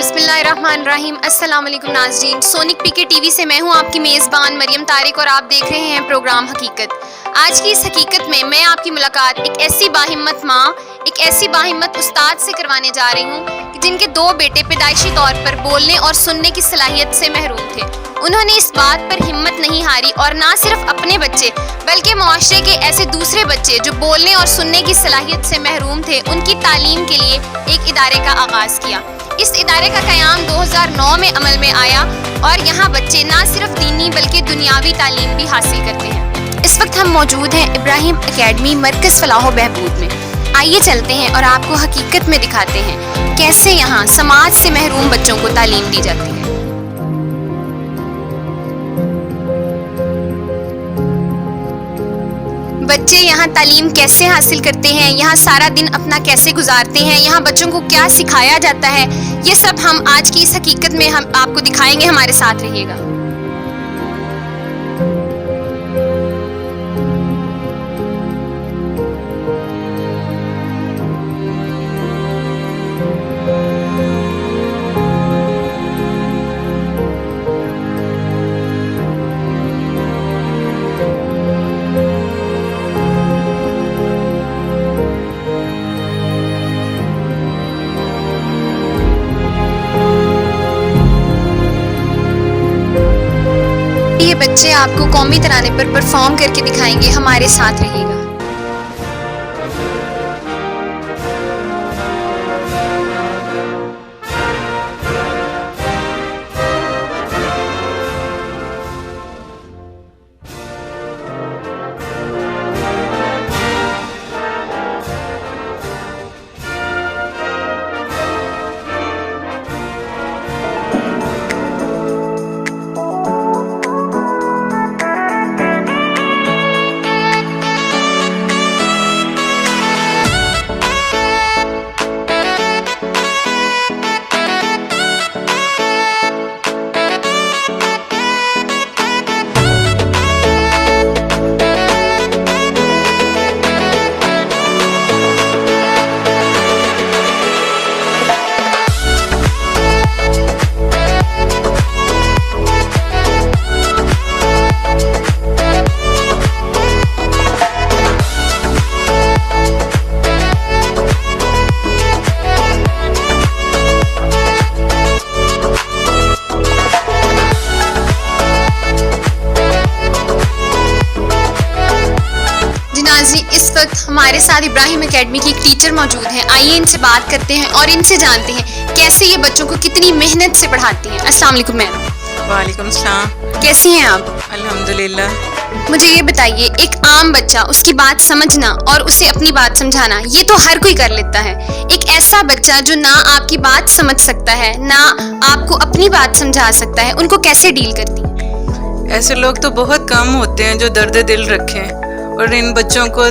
बिस्मिल्लाहिर्रहमानिर्रहीम। अस्सलाम वालेकुम नाज़रीन, सोनिक पीके टीवी से मैं हूं आपकी मेज़बान मरियम तारिक और आप देख रहे हैं प्रोग्राम हकीकत। आज की इस हकीकत में मैं आपकी मुलाकात एक ऐसी बाहिम्मत माँ, एक ऐसी बाहिम्मत उस्ताद से करवाने जा रही हूँ कि जिनके 2 बेटे पैदाइशी तौर पर बोलने और सुनने की सलाहियत से महरूम थे। उन्होंने इस बात पर हिम्मत नहीं हारी और ना सिर्फ अपने बच्चे बल्कि मुआशरे के ऐसे दूसरे बच्चे जो बोलने और सुनने की सलाहियत से महरूम थे, उनकी तालीम के लिए एक इदारे का आगाज़ किया। इस इदारे का क़याम 2009 में अमल में आया और यहाँ बच्चे ना सिर्फ दीनी बल्कि दुनियावी तालीम भी हासिल करते हैं। इस वक्त हम मौजूद हैं इब्राहिम एकेडमी मरकज़ फलाह बहबूद में। आइए चलते हैं और आपको हकीकत में दिखाते हैं कैसे यहाँ समाज से महरूम बच्चों को तालीम दी जाती है। बच्चे यहाँ तालीम कैसे हासिल करते हैं, यहाँ सारा दिन अपना कैसे गुजारते हैं, यहाँ बच्चों को क्या सिखाया जाता है, ये सब हम आज की इस हकीकत में हम आपको दिखाएंगे। हमारे साथ रहिएगा। ये बच्चे आपको कौमी तराने पर परफॉर्म करके दिखाएंगे। हमारे साथ रहिएगा। इस वक्त हमारे साथ इब्राहिम एकेडमी की एक टीचर मौजूद हैं। आइए इनसे बात करते हैं और इनसे जानते हैं कैसे ये बच्चों को कितनी मेहनत से पढ़ाती हैं। अस्सलाम वालेकुम मैम। वालेकुम सलाम। कैसी हैं आप? अल्हम्दुलिल्लाह। मुझे ये बताइए, एक आम बच्चा, उसकी बात समझना और उसे अपनी बात समझाना, ये तो हर कोई कर लेता है। एक ऐसा बच्चा जो ना आपकी बात समझ सकता है ना आपको अपनी बात समझा सकता है, उनको कैसे डील करती हैं? ऐसे लोग तो बहुत कम होते हैं जो दर्द दिल रखें, और इन बच्चों को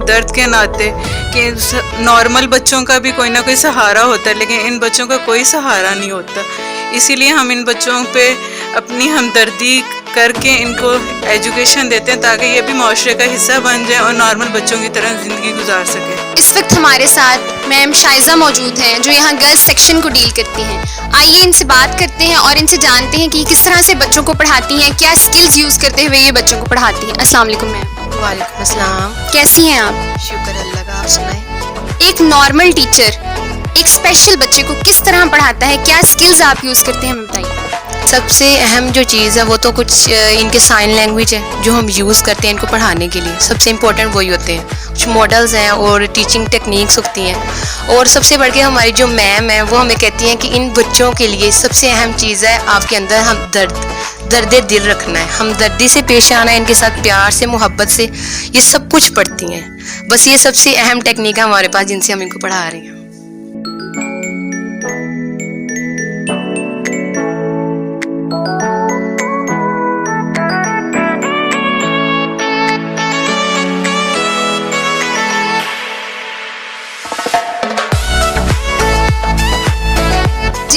दर्द के नाते कि नॉर्मल बच्चों का भी कोई ना कोई सहारा होता है, लेकिन इन बच्चों का कोई सहारा नहीं होता। इसीलिए हम इन बच्चों पे अपनी हमदर्दी करके इनको एजुकेशन देते हैं ताकि ये भी माशरे का हिस्सा बन जाए और नॉर्मल बच्चों की तरह ज़िंदगी गुजार सके। इस वक्त हमारे साथ मैम शाइजा मौजूद हैं जो यहाँ गर्ल्स सेक्शन को डील करती हैं। आइए इनसे बात करते हैं और इनसे जानते हैं कि किस तरह से बच्चों को पढ़ाती हैं, क्या स्किल्स यूज़ करते हुए ये बच्चों को पढ़ाती हैं। अस्सलाम वालेकुम मैम। वालेकुम अस्सलाम। कैसी हैं आप? शुक्र अल्लाह का, आप सुनाएं। एक नॉर्मल टीचर एक स्पेशल बच्चे को किस तरह पढ़ाता है, क्या स्किल्स आप यूज़ करते हैं, हमें बताइए। सबसे अहम जो चीज़ है वो तो कुछ इनके साइन लैंग्वेज है जो हम यूज़ करते हैं इनको पढ़ाने के लिए। सबसे इम्पोर्टेंट वही होते हैं। कुछ मॉडल्स हैं और टीचिंग टेक्निक्स होती हैं, और सबसे बढ़ के हमारी जो मैम है वो हमें कहती हैं कि इन बच्चों के लिए सबसे अहम चीज़ है आपके अंदर हम दर्द दिल रखना है, हमदर्दी से पेश आना है, इनके साथ प्यार से मोहब्बत से, ये सब कुछ पढ़ती हैं। बस ये सबसे अहम टेक्निक है हमारे पास जिनसे हम इनको पढ़ा रही हैं।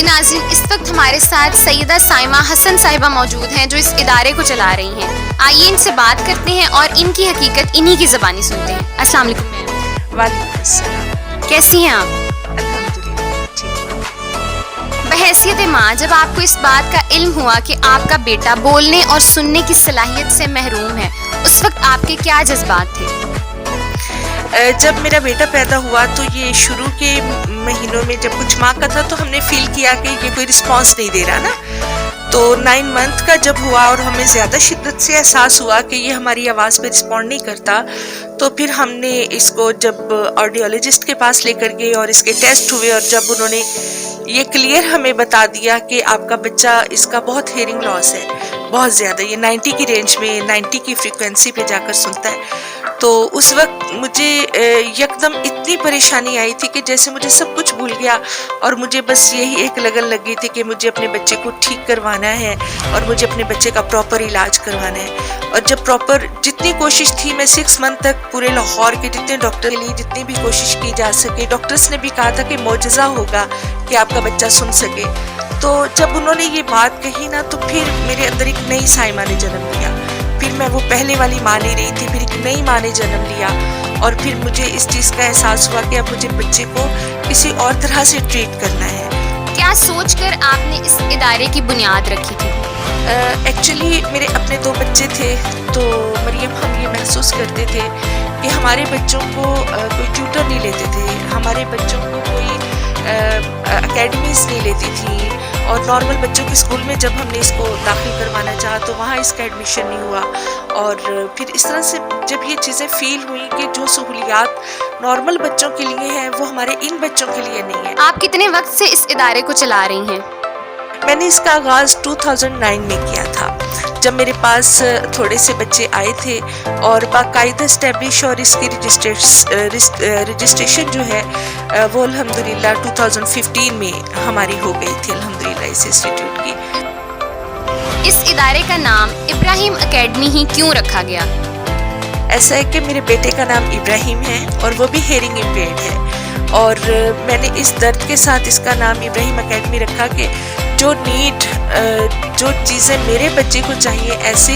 नाज़रीन, इस वक्त हमारे साथ सैयदा साइमा हसन साहिबा मौजूद हैं जो इस इदारे को चला रही हैं। आइए इनसे बात करते हैं और इनकी हकीकत इन्हीं की ज़बानी सुनते हैं। अस्सलाम वालेकुम मैम। वालेकुम अस्सलाम। कैसी हैं आप? अल्हम्दुलिल्लाह ठीक। बहैसियत माँ, जब आपको इस बात का इल्म हुआ कि आपका बेटा बोलने और सुनने की सलाहियत से महरूम है, उस वक्त आपके क्या जज्बात थे? जब मेरा बेटा पैदा हुआ तो ये शुरू के महीनों में जब कुछ माह का था तो हमने फील किया कि ये कोई रिस्पांस नहीं दे रहा ना, तो 9 मंथ का जब हुआ और हमें ज़्यादा शिद्दत से एहसास हुआ कि ये हमारी आवाज़ पे रिस्पॉन्ड नहीं करता, तो फिर हमने इसको जब ऑडियोलॉजिस्ट के पास लेकर गए और इसके टेस्ट हुए और जब उन्होंने ये क्लियर हमें बता दिया कि आपका बच्चा, इसका बहुत हेयरिंग लॉस है, बहुत ज़्यादा, ये 90 की रेंज में 90 की फ्रीक्वेंसी पे जाकर सुनता है, तो उस वक्त मुझे यकदम इतनी परेशानी आई थी कि जैसे मुझे सब कुछ भूल गया और मुझे बस यही एक लगन लगी थी कि मुझे अपने बच्चे को ठीक करवाना है और मुझे अपने बच्चे का प्रॉपर इलाज करवाना है। और जब प्रॉपर जितनी कोशिश थी, मैं 6 मंथ तक पूरे लाहौर के जितने डॉक्टर के लिए जितनी भी कोशिश की जा सके, डॉक्टर्स ने भी कहा था कि मौजज़ा होगा कि आपका बच्चा सुन सके। तो जब उन्होंने ये बात कही ना, तो फिर मेरे अंदर एक नई साइमा ने जन्म लिया। फिर मैं वो पहले वाली माँ नहीं रही थी, फिर एक नई माँ ने जन्म लिया और फिर मुझे इस चीज़ का एहसास हुआ कि अब मुझे बच्चे को किसी और तरह से ट्रीट करना है। क्या सोचकर आपने इस इदारे की बुनियाद रखी थी? एक्चुअली मेरे अपने 2 बच्चे थे, तो मरियम हम ये महसूस करते थे कि हमारे बच्चों को कोई ट्यूटर नहीं लेते थे, हमारे बच्चों को कोई अकेडमीज़ नहीं लेती थी, और नॉर्मल बच्चों के स्कूल में जब हमने इसको दाखिल करवाना चाहा तो वहाँ इसका एडमिशन नहीं हुआ। और फिर इस तरह से जब ये चीज़ें फील हुई कि जो सहूलियात नॉर्मल बच्चों के लिए हैं वो हमारे इन बच्चों के लिए नहीं है। आप कितने वक्त से इस इदारे को चला रही हैं? मैंने इसका आगाज़ 2009 में किया था, जब मेरे पास थोड़े से बच्चे आए थे और बाकायदा स्टैब्लिश और इसकी रजिस्ट्रेशन जो है वो अल्हम्दुलिल्लाह 2015 में हमारी हो गई थी अल्हम्दुलिल्लाह इस इंस्टीट्यूट की। इस इदारे का नाम इब्राहिम एकेडमी ही क्यों रखा गया? ऐसा है कि मेरे बेटे का नाम इब्राहिम है और वो भी हेयरिंग इम्पेयर्ड है, और मैंने इस दर्द के साथ इसका नाम इब्राहिम एकेडमी रखा कि जो चीज़ें मेरे बच्चे को चाहिए, ऐसे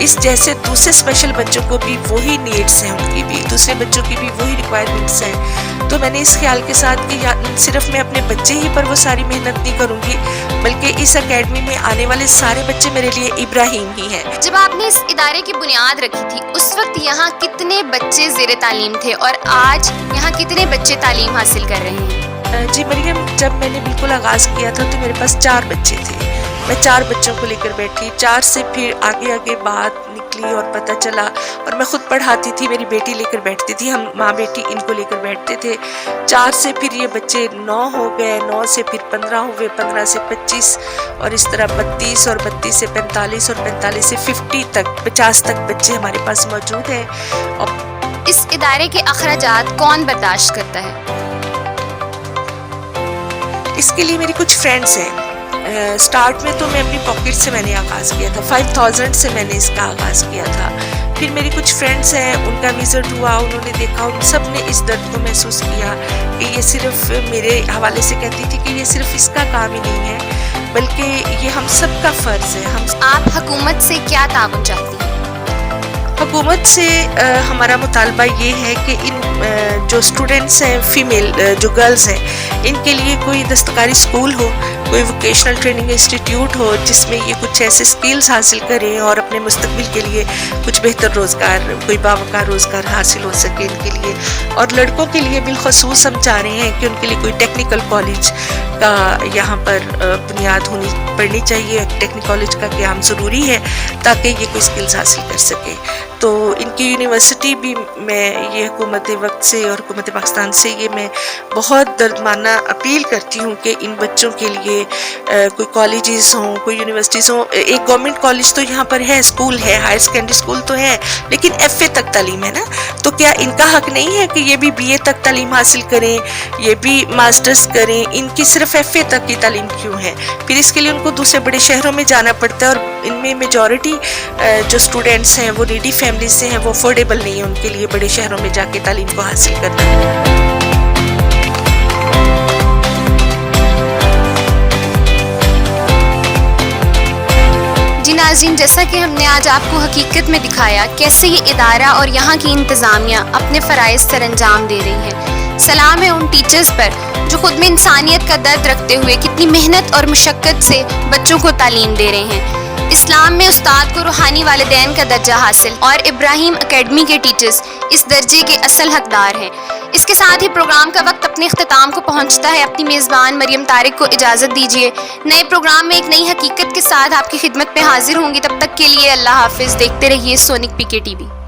इस जैसे दूसरे स्पेशल बच्चों को भी वही नीड्स हैं, उनकी भी दूसरे बच्चों की भी वही रिक्वायरमेंट्स हैं। तो मैंने इस ख्याल के साथ कि सिर्फ मैं अपने बच्चे ही पर वो सारी मेहनत नहीं करूँगी, बल्कि इस एकेडमी में आने वाले सारे बच्चे मेरे लिए इब्राहिम ही हैं। जब आपने इस इदारे की बुनियाद रखी थी, उस वक्त यहाँ कितने बच्चे ज़ेरे तालीम थे और आज यहाँ कितने बच्चे तालीम हासिल कर रहे हैं? जी मरियम, जब मैंने बिल्कुल आगाज़ किया था तो मेरे पास 4 बच्चे थे, मैं 4 बच्चों को लेकर बैठी, 4 से फिर आगे बात निकली और पता चला, और मैं खुद पढ़ाती थी, मेरी बेटी लेकर बैठती थी, हम माँ बेटी इनको लेकर बैठते थे। 4 से फिर ये बच्चे 9 हो गए, 9 से फिर 15 हुए, 15 से 25 और इस तरह 32 और 32 से 45 और 45 से 50 तक बच्चे हमारे पास मौजूद हैं। और इस इदारे के अखराजात कौन बर्दाश्त करता है? इसके लिए मेरी कुछ फ्रेंड्स हैं। स्टार्ट में तो मैं अपनी पॉकेट से मैंने आगाज़ किया था, 5000 से मैंने इसका आगाज़ किया था। फिर मेरी कुछ फ्रेंड्स हैं, उनका विज़िट हुआ, उन्होंने देखा, उन सब ने इस दर्द को महसूस किया कि ये सिर्फ मेरे हवाले से कहती थी कि ये सिर्फ इसका काम ही नहीं है, बल्कि ये हम सब का फ़र्ज़ है। आप हुकूमत से क्या ताउन चाहती हैं? हुकूमत से हमारा मुतालबा ये है कि इन जो स्टूडेंट्स हैं, फीमेल जो गर्ल्स हैं, इनके लिए कोई दस्तकारी स्कूल हो, कोई वोकेशनल ट्रेनिंग इंस्टीट्यूट हो जिसमें ये कुछ ऐसे स्किल्स हासिल करें और अपने मुस्तकबिल के लिए कुछ बेहतर रोज़गार, कोई बावकार रोज़गार हासिल हो सके इनके लिए। और लड़कों के लिए बिलखसूस हम चाह रहे हैं कि उनके लिए कोई टेक्निकल कॉलेज का यहाँ पर बुनियाद पड़नी चाहिए, टेक्निकल कॉलेज का क़याम ज़रूरी है ताकि ये कोई स्किल्स हासिल कर सके। तो इनकी यूनिवर्सिटी भी मैं ये हुकूमत वक्त से और हुकूमत पाकिस्तान से ये मैं बहुत दर्दमाना अपील करती हूँ कि इन बच्चों के लिए कोई कॉलेजेस हों, कोई यूनिवर्सिटीज़ हों। एक गवर्नमेंट कॉलेज तो यहाँ पर है, स्कूल है, हायर सेकेंडरी स्कूल तो है, लेकिन FA तक तालीम है ना, तो क्या इनका हक नहीं है कि ये भी BA तक तालीम हासिल करें, ये भी मास्टर्स करें? इनकी सिर्फ FA तक की तालीम क्यों है? फिर इसके लिए उनको दूसरे बड़े शहरों में जाना पड़ता है, और इनमें मेजॉरिटी जो स्टूडेंट्स हैं वो नीडी फैमिली से हैं, वो अफोर्डेबल नहीं है उनके लिए बड़े शहरों में जाके तालीम को हासिल करना। नाज़रीन, जैसा कि हमने आज आपको हकीकत में दिखाया कैसे ये इदारा और यहाँ की इंतज़ामिया अपने फ़राइज़ सर अंजाम दे रही है, سلام ہے ان ٹیچرز پر جو خود میں انسانیت کا درد رکھتے ہوئے کتنی محنت اور مشقت سے بچوں کو تعلیم دے رہے ہیں۔ اسلام میں استاد کو روحانی والدین کا درجہ حاصل اور ابراہیم اکیڈمی کے ٹیچرز اس درجے کے اصل حقدار ہیں۔ اس کے ساتھ ہی پروگرام کا وقت اپنے اختتام کو پہنچتا ہے۔ اپنی میزبان مریم طارق کو اجازت دیجیے۔ نئے پروگرام میں ایک نئی حقیقت کے ساتھ آپ کی خدمت میں حاضر ہوں گی۔ تب تک کے لیے اللہ حافظ۔ دیکھتے رہیے سونک پی کے ٹی وی۔